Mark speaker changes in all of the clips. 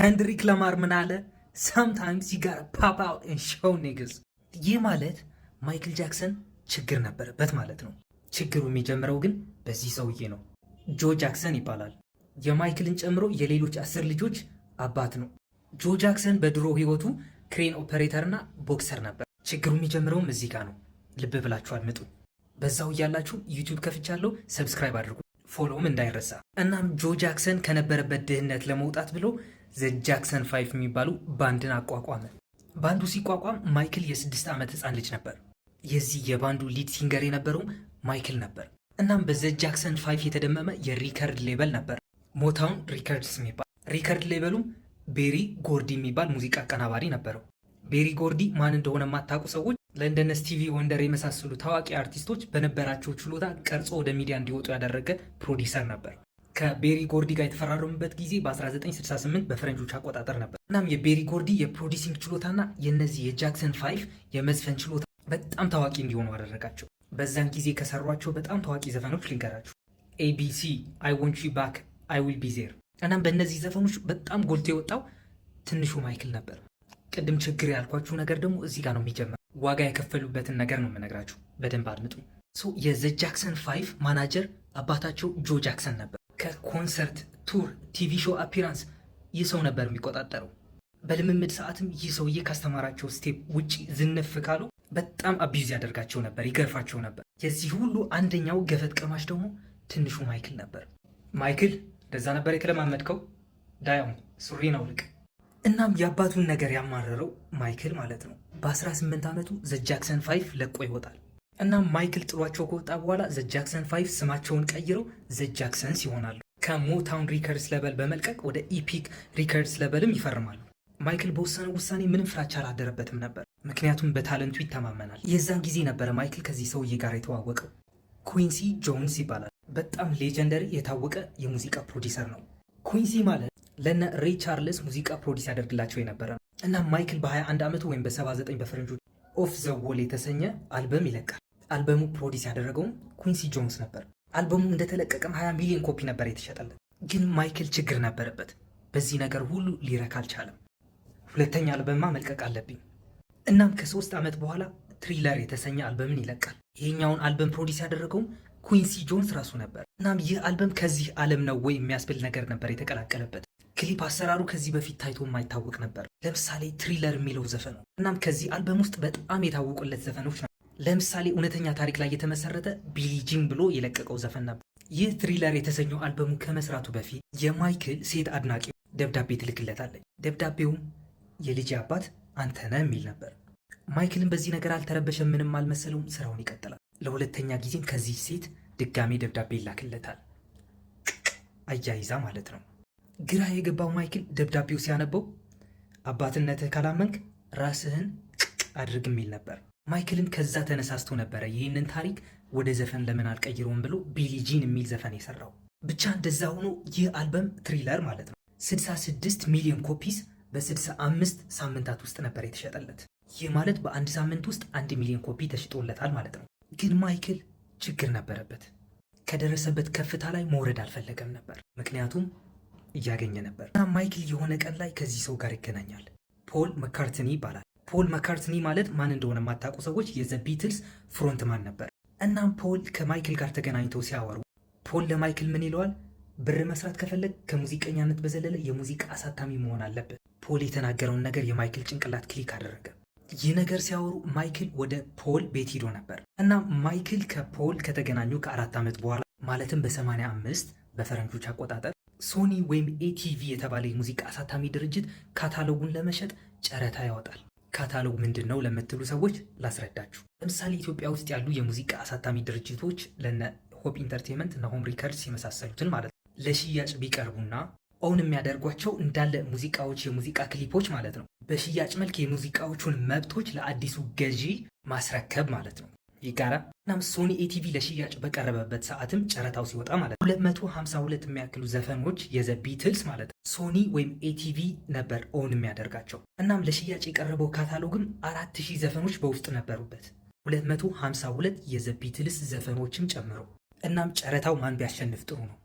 Speaker 1: ሄንድሪክ ለማር ምን አለ? sometimes you gotta pop out and show niggas። ይህ ማለት ማይክል ጃክሰን ችግር ነበረበት ማለት ነው። ችግሩ የሚጀምረው ግን በዚህ ሰውዬ ነው። ጆ ጃክሰን ይባላል። የማይክልን ጨምሮ የሌሎች 10 ልጆች አባት ነው። ጆ ጃክሰን በድሮ ህይወቱ ክሬን ኦፐሬተር እና ቦክሰር ነበር። ችግሩ የሚጀምረውም እዚህ ጋር ነው። ልብ ብላችሁ አድምጡ። በዛው እያላችሁ ዩቲዩብ ከፍቻለሁ፣ ሰብስክራይብ አድርጉ፣ ፎሎውም እንዳይረሳ። እናም ጆ ጃክሰን ከነበረበት ድህነት ለመውጣት ብሎ ዘ ጃክሰን 5 የሚባሉ ባንድን አቋቋመ። ባንዱ ሲቋቋም ማይክል የ6 ዓመት ህፃን ልጅ ነበር። የዚህ የባንዱ ሊድ ሲንገር የነበረው ማይክል ነበር። እናም በዘ ጃክሰን 5 የተደመመ የሪከርድ ሌበል ነበር፣ ሞታውን ሪከርድስ የሚባል። ሪከርድ ሌበሉም ቤሪ ጎርዲ የሚባል ሙዚቃ አቀናባሪ ነበረው። ቤሪ ጎርዲ ማን እንደሆነ የማታውቁ ሰዎች ለእንደነ ስቲቪ ወንደር የመሳሰሉ ታዋቂ አርቲስቶች በነበራቸው ችሎታ ቀርጾ ወደ ሚዲያ እንዲወጡ ያደረገ ፕሮዲሰር ነበር። ከቤሪ ጎርዲ ጋር የተፈራረሙበት ጊዜ በ1968 በፈረንጆች አቆጣጠር ነበር። እናም የቤሪ ጎርዲ የፕሮዲሲንግ ችሎታና የነዚህ የጃክሰን 5 የመዝፈን ችሎታ በጣም ታዋቂ እንዲሆኑ አደረጋቸው። በዛን ጊዜ ከሰሯቸው በጣም ታዋቂ ዘፈኖች ልንገራችሁ። ኤቢሲ፣ አይ ወንት ዩ ባክ፣ አይ ዊል ቢ ዜር። እናም በእነዚህ ዘፈኖች በጣም ጎልቶ የወጣው ትንሹ ማይክል ነበር። ቅድም ችግር ያልኳችሁ ነገር ደግሞ እዚህ ጋር ነው የሚጀምረው። ዋጋ የከፈሉበትን ነገር ነው የምነግራችሁ፣ በደንብ አድምጡ። የዘ ጃክሰን 5 ማናጀር አባታቸው ጆ ጃክሰን ነበር። ከኮንሰርት፣ ቱር፣ ቲቪ ሾው አፒራንስ ይህ ሰው ነበር የሚቆጣጠረው። በልምምድ ሰዓትም ይህ ሰውዬ ካስተማራቸው ስቴፕ ውጪ ዝንፍ ካሉ በጣም አቢዩዝ ያደርጋቸው ነበር፣ ይገርፋቸው ነበር። የዚህ ሁሉ አንደኛው ገፈት ቀማሽ ደግሞ ትንሹ ማይክል ነበር። ማይክል ለዛ ነበር የተለማመድከው፣ ዳያውን ሱሪን አውልቅ። እናም የአባቱን ነገር ያማረረው ማይክል ማለት ነው በ18 ዓመቱ ዘ ጃክሰን 5 ለቆ ይወጣል። እናም ማይክል ጥሏቸው ከወጣ በኋላ ዘ ጃክሰን 5 ስማቸውን ቀይረው ዘ ጃክሰንስ ይሆናሉ። ከሞታውን ሪከርድስ ለበል በመልቀቅ ወደ ኢፒክ ሪከርድስ ለበልም ይፈርማሉ። ማይክል በወሰነው ውሳኔ ምንም ፍራቻ አላደረበትም ነበር፣ ምክንያቱም በታለንቱ ይተማመናል። የዛን ጊዜ ነበረ ማይክል ከዚህ ሰውዬ ጋር የተዋወቀው። ኩዊንሲ ጆንስ ይባላል። በጣም ሌጀንደሪ የታወቀ የሙዚቃ ፕሮዲሰር ነው። ኩዊንሲ ማለት ለነ ሬይ ቻርልስ ሙዚቃ ፕሮዲስ ያደርግላቸው የነበረ ነው። እና ማይክል በ21 ዓመቱ ወይም በ79 በፈረንጆች ኦፍ ዘ ዎል የተሰኘ አልበም ይለቃል። አልበሙ ፕሮዲስ ያደረገውም ኩዊንሲ ጆንስ ነበር። አልበሙ እንደተለቀቀም 20 ሚሊዮን ኮፒ ነበር የተሸጠለት። ግን ማይክል ችግር ነበረበት። በዚህ ነገር ሁሉ ሊረካ አልቻለም። ሁለተኛ አልበማ መልቀቅ አለብኝ። እናም ከ3 ዓመት በኋላ ትሪለር የተሰኘ አልበምን ይለቃል። ይሄኛውን አልበም ፕሮዲስ ያደረገውም ኩዊንሲ ጆንስ ራሱ ነበር። እናም ይህ አልበም ከዚህ ዓለም ነው ወይ የሚያስብል ነገር ነበር የተቀላቀለበት። ክሊፕ አሰራሩ ከዚህ በፊት ታይቶ የማይታወቅ ነበር። ለምሳሌ ትሪለር የሚለው ዘፈን ነው። እናም ከዚህ አልበም ውስጥ በጣም የታወቁለት ዘፈኖች ነው። ለምሳሌ እውነተኛ ታሪክ ላይ የተመሰረተ ቢሊ ጂን ብሎ የለቀቀው ዘፈን ነበር። ይህ ትሪለር የተሰኘው አልበሙ ከመስራቱ በፊት የማይክል ሴት አድናቂ ደብዳቤ ትልክለታለች። ደብዳቤውም የልጅ አባት አንተነህ የሚል ነበር። ማይክልን በዚህ ነገር አልተረበሸም፣ ምንም አልመሰለውም። ስራውን ይቀጥላል። ለሁለተኛ ጊዜም ከዚህ ሴት ድጋሜ ደብዳቤ ይላክለታል፣ አያይዛ ማለት ነው። ግራ የገባው ማይክል ደብዳቤው ሲያነበው አባትነትህ ካላመንክ ራስህን አድርግ የሚል ነበር። ማይክልም ከዛ ተነሳስቶ ነበረ ይህንን ታሪክ ወደ ዘፈን ለምን አልቀይረውም ብሎ ቢሊ ጂን የሚል ዘፈን የሰራው። ብቻ እንደዛ ሆኖ ይህ አልበም ትሪለር ማለት ነው 66 ሚሊዮን ኮፒስ በ65 ሳምንታት ውስጥ ነበር የተሸጠለት። ይህ ማለት በአንድ ሳምንት ውስጥ 1 ሚሊዮን ኮፒ ተሽጦለታል ማለት ነው። ግን ማይክል ችግር ነበረበት። ከደረሰበት ከፍታ ላይ መውረድ አልፈለገም ነበር፣ ምክንያቱም እያገኘ ነበር። እና ማይክል የሆነ ቀን ላይ ከዚህ ሰው ጋር ይገናኛል። ፖል መካርትኒ ይባላል። ፖል መካርትኒ ማለት ማን እንደሆነ የማታውቁ ሰዎች የዘ ቢትልስ ፍሮንትማን ነበር። እናም ፖል ከማይክል ጋር ተገናኝተው ሲያወሩ ፖል ለማይክል ምን ይለዋል? ብር መስራት ከፈለግ ከሙዚቀኛነት በዘለለ የሙዚቃ አሳታሚ መሆን አለበት። ፖል የተናገረውን ነገር የማይክል ጭንቅላት ክሊክ አደረገ። ይህ ነገር ሲያወሩ ማይክል ወደ ፖል ቤት ሂዶ ነበር። እና ማይክል ከፖል ከተገናኙ ከ4 ዓመት በኋላ ማለትም በ85 በፈረንጆች አቆጣጠር ሶኒ ወይም ኤቲቪ የተባለ የሙዚቃ አሳታሚ ድርጅት ካታሎጉን ለመሸጥ ጨረታ ያወጣል። ካታሎግ ምንድን ነው ለምትሉ ሰዎች ላስረዳችሁ። ለምሳሌ ኢትዮጵያ ውስጥ ያሉ የሙዚቃ አሳታሚ ድርጅቶች ለነ ሆፕ ኢንተርቴንመንት እና ሆም ሪከርድስ የመሳሰሉትን ማለት ነው ለሽያጭ ቢቀርቡና ኦውን የሚያደርጓቸው እንዳለ ሙዚቃዎች፣ የሙዚቃ ክሊፖች ማለት ነው በሽያጭ መልክ የሙዚቃዎቹን መብቶች ለአዲሱ ገዢ ማስረከብ ማለት ነው ይጋራ። እናም ሶኒ ኤቲቪ ለሽያጭ በቀረበበት ሰዓትም ጨረታው ሲወጣ ማለት ነው 252 የሚያክሉ ዘፈኖች የዘ ቢትልስ ማለት ነው ሶኒ ወይም ኤቲቪ ነበር ኦውን የሚያደርጋቸው። እናም ለሽያጭ የቀረበው ካታሎግም 4000 ዘፈኖች በውስጥ ነበሩበት፣ 252 የዘ ቢትልስ ዘፈኖችም ጨምሮ። እናም ጨረታው ማን ቢያሸንፍ ጥሩ ነው?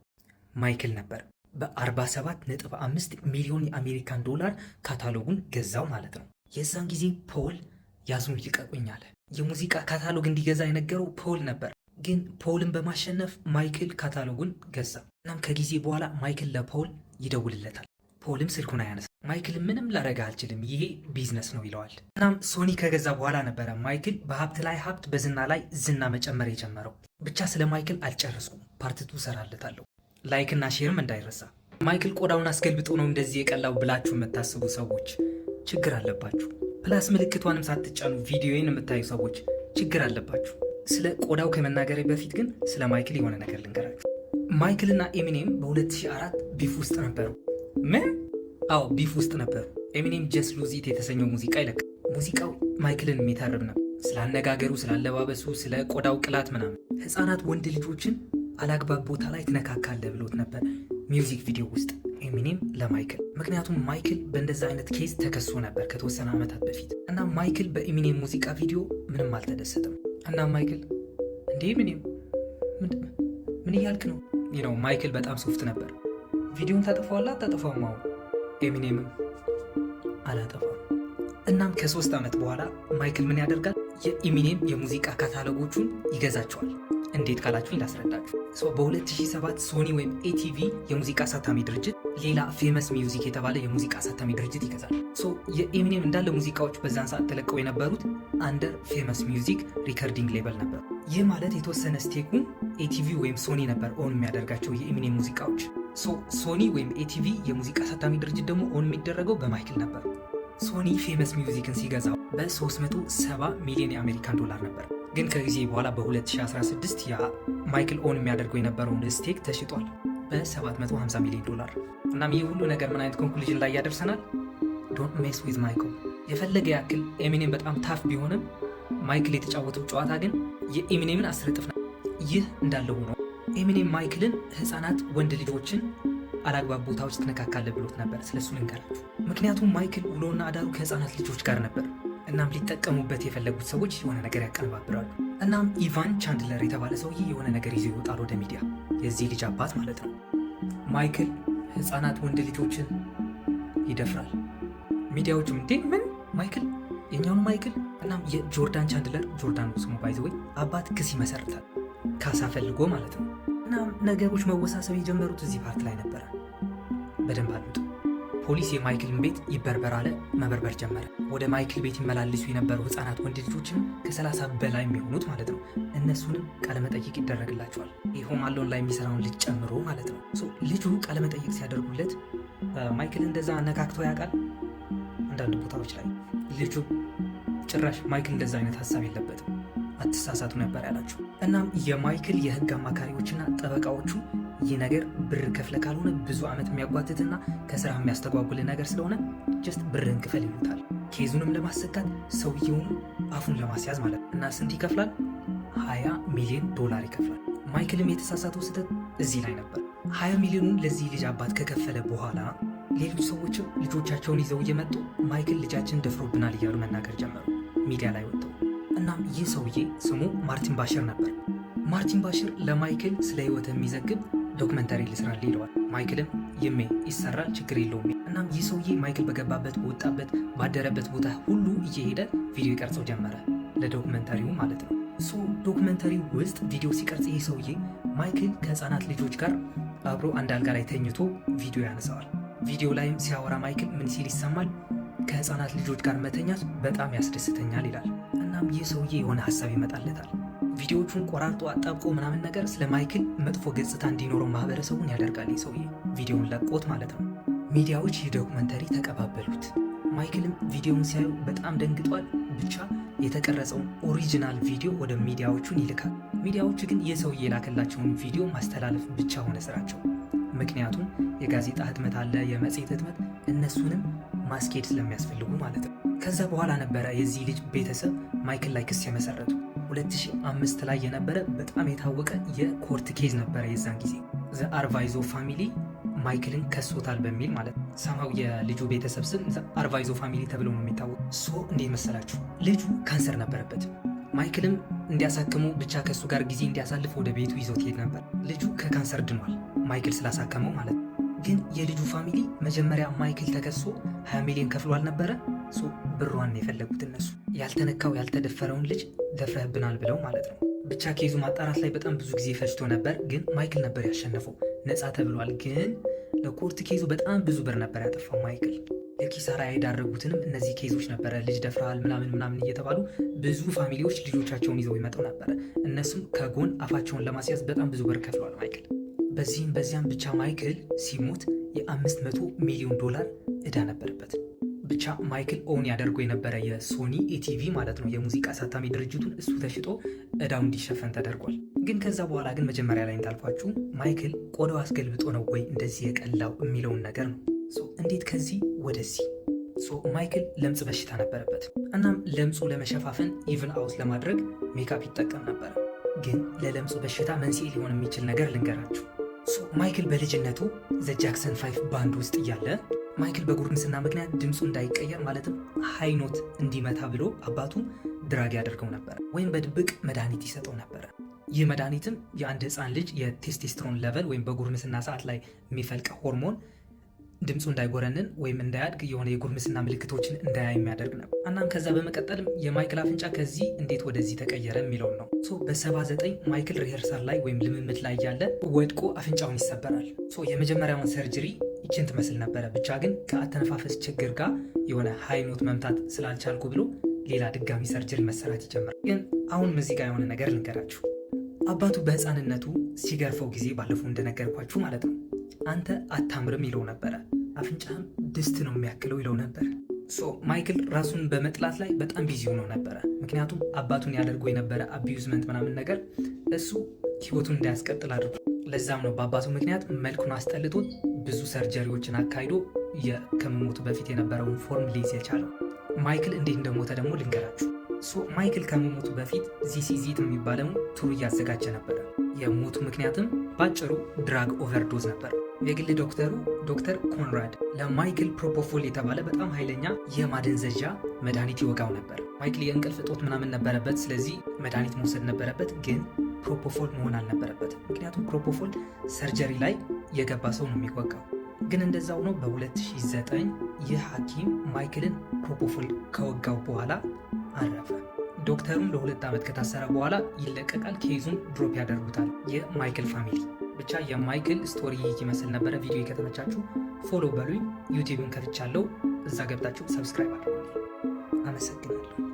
Speaker 1: ማይክል ነበር። በ47.5 ሚሊዮን የአሜሪካን ዶላር ካታሎጉን ገዛው ማለት ነው። የዛን ጊዜ ፖል ያዙን ልቀቁኝ አለ። የሙዚቃ ካታሎግ እንዲገዛ የነገረው ፖል ነበር። ግን ፖልን በማሸነፍ ማይክል ካታሎጉን ገዛ። እናም ከጊዜ በኋላ ማይክል ለፖል ይደውልለታል። ፖልም ስልኩን አያነሳ። ማይክል ምንም ላረጋ አልችልም፣ ይሄ ቢዝነስ ነው ይለዋል። እናም ሶኒ ከገዛ በኋላ ነበረ ማይክል በሀብት ላይ ሀብት በዝና ላይ ዝና መጨመር የጀመረው። ብቻ ስለ ማይክል አልጨረስኩም፣ ፓርትቱ ሰራለታለሁ። ላይክ እና ሼርም እንዳይረሳ። ማይክል ቆዳውን አስገልብጦ ነው እንደዚህ የቀላው ብላችሁ የምታስቡ ሰዎች ችግር አለባችሁ። ፕላስ ምልክቷንም ሳትጫኑ ቪዲዮዬን የምታዩ ሰዎች ችግር አለባችሁ። ስለ ቆዳው ከመናገሬ በፊት ግን ስለ ማይክል የሆነ ነገር ልንገራችሁ። ማይክል እና ኤሚኔም በ2004 ቢፍ ውስጥ ነበሩ። ምን? አዎ ቢፍ ውስጥ ነበሩ። ኤሚኔም ጀስት ሉዝ ኢት የተሰኘው ሙዚቃ ይለቃል። ሙዚቃው ማይክልን የሚታርብ ነው። ስለ አነጋገሩ፣ ስለ አለባበሱ፣ ስለ ቆዳው ቅላት ምናምን። ህፃናት ወንድ ልጆችን አላግባብ ቦታ ላይ ትነካካለህ ብሎት ነበር ሚውዚክ ቪዲዮ ውስጥ ኤሚኔም ለማይክል። ምክንያቱም ማይክል በእንደዛ አይነት ኬዝ ተከሶ ነበር ከተወሰነ ዓመታት በፊት እና ማይክል በኤሚኔም ሙዚቃ ቪዲዮ ምንም አልተደሰተም። እና ማይክል እንዴ ኤሚኔም ምን እያልክ ነው? ነው ማይክል በጣም ሶፍት ነበር። ቪዲዮን ታጠፋዋለህ አታጠፋውም? አሁን ኤሚኔምም አላጠፋም። እናም ከ3 ዓመት በኋላ ማይክል ምን ያደርጋል? የኤሚኔም የሙዚቃ ካታሎጎቹን ይገዛቸዋል። እንዴት ካላችሁኝ ላስረዳችሁ። በ2007 ሶኒ ወይም ኤቲቪ የሙዚቃ አሳታሚ ድርጅት ሌላ ፌመስ ሚውዚክ የተባለ የሙዚቃ አሳታሚ ድርጅት ይገዛል። የኤሚኔም እንዳለ ሙዚቃዎች በዛን ሰዓት ተለቀው የነበሩት አንደር ፌመስ ሚውዚክ ሪከርዲንግ ሌበል ነበር። ይህ ማለት የተወሰነ ስቴኩ ኤቲቪ ወይም ሶኒ ነበር ኦን የሚያደርጋቸው የኤሚኔም ሙዚቃዎች። ሶኒ ወይም ኤቲቪ የሙዚቃ አሳታሚ ድርጅት ደግሞ ኦን የሚደረገው በማይክል ነበር። ሶኒ ፌመስ ሚውዚክን ሲገዛው በ370 ሚሊዮን የአሜሪካን ዶላር ነበር። ግን ከጊዜ በኋላ በ2016 ያ ማይክል ኦን የሚያደርገው የነበረውን ስቴክ ተሽጧል በ750 ሚሊዮን ዶላር። እናም ይህ ሁሉ ነገር ምን አይነት ኮንክሉዥን ላይ ያደርሰናል? ዶንት ሜስ ዊዝ ማይክል። የፈለገ ያክል ኤሚኔም በጣም ታፍ ቢሆንም ማይክል የተጫወተው ጨዋታ ግን የኤሚኔምን 10 እጥፍ ነው። ይህ እንዳለ ሆኖ ኤሚኔም ማይክልን ህፃናት ወንድ ልጆችን አላግባብ ቦታዎች ትነካካለ ብሎት ነበር። ስለሱ ልንገራችሁ። ምክንያቱም ማይክል ውሎና አዳሩ ከህፃናት ልጆች ጋር ነበር። እናም ሊጠቀሙበት የፈለጉት ሰዎች የሆነ ነገር ያቀነባብራሉ። እናም ኢቫን ቻንድለር የተባለ ሰውዬ የሆነ ነገር ይዞ ይወጣል ወደ ሚዲያ፣ የዚህ ልጅ አባት ማለት ነው። ማይክል ህፃናት ወንድ ልጆችን ይደፍራል። ሚዲያዎቹም እንዴ ምን ማይክል የኛውን ማይክል። እናም የጆርዳን ቻንድለር ጆርዳን ስሙ ባይዘወይ አባት ክስ ይመሰርታል፣ ካሳ ፈልጎ ማለት ነው። እናም ነገሮች መወሳሰብ የጀመሩት እዚህ ፓርት ላይ ነበረ። በደንብ አሉት። ፖሊስ የማይክልን ቤት ይበርበር አለ። መበርበር ጀመረ። ወደ ማይክል ቤት ይመላልሱ የነበሩ ህፃናት ወንድ ልጆችን ከ30 በላይ የሚሆኑት ማለት ነው። እነሱንም ቃለመጠይቅ ይደረግላቸዋል። ሆም አሎን ላይ የሚሰራውን ልጅ ጨምሮ ማለት ነው። ልጁ ቃለመጠይቅ ሲያደርጉለት ማይክል እንደዛ አነካክቶ ያውቃል። አንዳንድ ቦታዎች ላይ ልጁ ጭራሽ ማይክል እንደዛ አይነት ሀሳብ የለበትም፣ አትሳሳቱ ነበር ያላቸው። እናም የማይክል የህግ አማካሪዎችና ጠበቃዎቹ ይህ ነገር ብር ከፍለ ካልሆነ ብዙ ዓመት የሚያጓትትና ከስራ የሚያስተጓጉል ነገር ስለሆነ ጀስት ብርን ክፈል ይሉታል። ኬዙንም ለማሰካት ሰውየውን አፉን ለማስያዝ ማለት ነው። እና ስንት ይከፍላል? 20 ሚሊዮን ዶላር ይከፍላል። ማይክልም የተሳሳተው ስህተት እዚህ ላይ ነበር። 20 ሚሊዮኑን ለዚህ ልጅ አባት ከከፈለ በኋላ ሌሎች ሰዎችም ልጆቻቸውን ይዘው እየመጡ ማይክል ልጃችን ደፍሮብናል እያሉ መናገር ጀመሩ ሚዲያ ላይ ወጥተው። እናም ይህ ሰውዬ ስሙ ማርቲን ባሽር ነበር። ማርቲን ባሽር ለማይክል ስለ ህይወት የሚዘግብ ዶክመንታሪ ልስራል ይለዋል። ማይክልም ይሜ ይሰራል ችግር የለውም። እናም ይህ ሰውዬ ማይክል በገባበት በወጣበት ባደረበት ቦታ ሁሉ እየሄደ ቪዲዮ ይቀርጸው ጀመረ፣ ለዶክመንታሪው ማለት ነው። ዶክመንታሪው ውስጥ ቪዲዮ ሲቀርጽ ይህ ሰውዬ ማይክል ከህፃናት ልጆች ጋር አብሮ አንድ አልጋ ላይ ተኝቶ ቪዲዮ ያነሳዋል። ቪዲዮ ላይም ሲያወራ ማይክል ምን ሲል ይሰማል? ከህፃናት ልጆች ጋር መተኛት በጣም ያስደስተኛል ይላል። እናም ይህ ሰውዬ የሆነ ሀሳብ ይመጣለታል። ቪዲዮዎቹን ቆራርጦ አጣብቆ ምናምን ነገር ስለ ማይክል መጥፎ ገጽታ እንዲኖረው ማህበረሰቡን ያደርጋል። ይህ ሰውዬ ቪዲዮውን ለቆት ማለት ነው። ሚዲያዎች ይህ ዶክመንተሪ ተቀባበሉት። ማይክልም ቪዲዮውን ሲያዩ በጣም ደንግጧል። ብቻ የተቀረጸውን ኦሪጂናል ቪዲዮ ወደ ሚዲያዎቹን ይልካል። ሚዲያዎቹ ግን ይህ ሰውዬ የላከላቸውን ቪዲዮ ማስተላለፍ ብቻ ሆነ ስራቸው። ምክንያቱም የጋዜጣ ህትመት አለ፣ የመጽሔት ህትመት፣ እነሱንም ማስኬድ ስለሚያስፈልጉ ማለት ነው። ከዛ በኋላ ነበረ የዚህ ልጅ ቤተሰብ ማይክል ላይ ክስ የመሰረቱ። 2005 ላይ የነበረ በጣም የታወቀ የኮርት ኬዝ ነበረ። የዛን ጊዜ ዘ አርቫይዞ ፋሚሊ ማይክልን ከሶታል በሚል ማለት ነው። ሰማው የልጁ ቤተሰብ ስም ዘ አርቫይዞ ፋሚሊ ተብሎ ነው የሚታወቅ። እንዴት መሰላችሁ? ልጁ ካንሰር ነበረበት። ማይክልም እንዲያሳክመው ብቻ ከእሱ ጋር ጊዜ እንዲያሳልፍ ወደ ቤቱ ይዞት ሄድ ነበር። ልጁ ከካንሰር ድኗል፣ ማይክል ስላሳከመው ማለት ነው። ግን የልጁ ፋሚሊ መጀመሪያ ማይክል ተከሶ 20 ሚሊዮን ከፍሎ አልነበረ? ብሯን የፈለጉት እነሱ ያልተነካው ያልተደፈረውን ልጅ ደፍረህብናል ብለው ማለት ነው። ብቻ ኬዙ ማጣራት ላይ በጣም ብዙ ጊዜ ፈጅቶ ነበር፣ ግን ማይክል ነበር ያሸነፈው። ነፃ ተብሏል። ግን ለኮርት ኬዙ በጣም ብዙ ብር ነበር ያጠፋው ማይክል። ለኪሳራ የዳረጉትንም እነዚህ ኬዞች ነበረ። ልጅ ደፍረሃል ምናምን እየተባሉ ብዙ ፋሚሊዎች ልጆቻቸውን ይዘው ይመጡ ነበረ። እነሱም ከጎን አፋቸውን ለማስያዝ በጣም ብዙ ብር ከፍለዋል ማይክል። በዚህም በዚያም ብቻ ማይክል ሲሞት የ500 ሚሊዮን ዶላር ዕዳ ነበረበት። ብቻ ማይክል ኦን ያደርገው የነበረ የሶኒ ኤቲቪ ማለት ነው የሙዚቃ አሳታሚ ድርጅቱን እሱ ተሽጦ ዕዳው እንዲሸፈን ተደርጓል። ግን ከዛ በኋላ ግን መጀመሪያ ላይ እንዳልኳችሁ ማይክል ቆዳው አስገልብጦ ነው ወይ እንደዚህ የቀላው የሚለውን ነገር ነው። እንዴት ከዚህ ወደዚህ ማይክል ለምጽ በሽታ ነበረበት። እናም ለምጹ ለመሸፋፈን ኢቭን አውት ለማድረግ ሜካፕ ይጠቀም ነበረ። ግን ለለምጹ በሽታ መንስኤ ሊሆን የሚችል ነገር ልንገራችሁ። ማይክል በልጅነቱ ዘ ጃክሰን 5 ባንድ ውስጥ እያለ ማይክል በጉርምስና ምክንያት ድምፁ እንዳይቀየር ማለትም ሃይ ኖት እንዲመታ ብሎ አባቱ ድራግ ያደርገው ነበር፣ ወይም በድብቅ መድኃኒት ይሰጠው ነበረ። ይህ መድኃኒትም የአንድ ህፃን ልጅ የቴስቴስትሮን ሌቨል ወይም በጉርምስና ሰዓት ላይ የሚፈልቅ ሆርሞን ድምፁ እንዳይጎረንን ወይም እንዳያድግ የሆነ የጉርምስና ምልክቶችን እንዳያይ የሚያደርግ ነበር። እናም ከዛ በመቀጠልም የማይክል አፍንጫ ከዚህ እንዴት ወደዚህ ተቀየረ የሚለውን ነው። በ79 ማይክል ሪሄርሳል ላይ ወይም ልምምድ ላይ ያለ ወድቆ አፍንጫውን ይሰበራል። የመጀመሪያውን ሰርጀሪ ይችን ትመስል ነበረ። ብቻ ግን ከአተነፋፈስ ችግር ጋር የሆነ ሃይኖት መምታት ስላልቻልኩ ብሎ ሌላ ድጋሚ ሰርጀሪ መሰራት ይጀምራል። ግን አሁንም እዚህ ጋር የሆነ ነገር ልንገራችሁ። አባቱ በህፃንነቱ ሲገርፈው ጊዜ ባለፈው እንደነገርኳችሁ ማለት ነው አንተ አታምርም ይለው ነበረ። አፍንጫህም ድስት ነው የሚያክለው ይለው ነበር። ማይክል ራሱን በመጥላት ላይ በጣም ቢዚ ሆኖ ነበረ። ምክንያቱም አባቱን ያደርገው የነበረ አቢዩዝመንት ምናምን ነገር እሱ ህይወቱን እንዳያስቀጥል አድርጎ፣ ለዛም ነው በአባቱ ምክንያት መልኩን አስጠልቶት ብዙ ሰርጀሪዎችን አካሂዶ ከመሞቱ በፊት የነበረውን ፎርም ሊይዝ የቻለው። ማይክል እንዴት እንደሞተ ደግሞ ልንገራችሁ። ማይክል ከመሞቱ በፊት ዚስ ኢዝ ኢት የሚባለው ቱር እያዘጋጀ ነበረ። የሞቱ ምክንያትም ባጭሩ ድራግ ኦቨርዶዝ ነበር። የግል ዶክተሩ ዶክተር ኮንራድ ለማይክል ፕሮፖፎል የተባለ በጣም ኃይለኛ የማደንዘዣ መድኃኒት ይወጋው ነበር። ማይክል የእንቅልፍ እጦት ምናምን ነበረበት፣ ስለዚህ መድኃኒት መውሰድ ነበረበት። ግን ፕሮፖፎል መሆን አልነበረበት፣ ምክንያቱም ፕሮፖፎል ሰርጀሪ ላይ የገባ ሰው ነው የሚወጋው። ግን እንደዛው ነው። በ2009 ይህ ሐኪም ማይክልን ፕሮፖፎል ከወጋው በኋላ አረፈ። ዶክተሩም ለ2 ዓመት ከታሰረ በኋላ ይለቀቃል። ኬዙን ድሮፕ ያደርጉታል የማይክል ፋሚሊ። ብቻ የማይክል ስቶሪ ይመስል ነበረ። ቪዲዮ ከተመቻችሁ ፎሎ በሉኝ። ዩቲዩብን ከፍቻለሁ፣ እዛ ገብታችሁ ሰብስክራይብ አድርጉ። አመሰግናለሁ።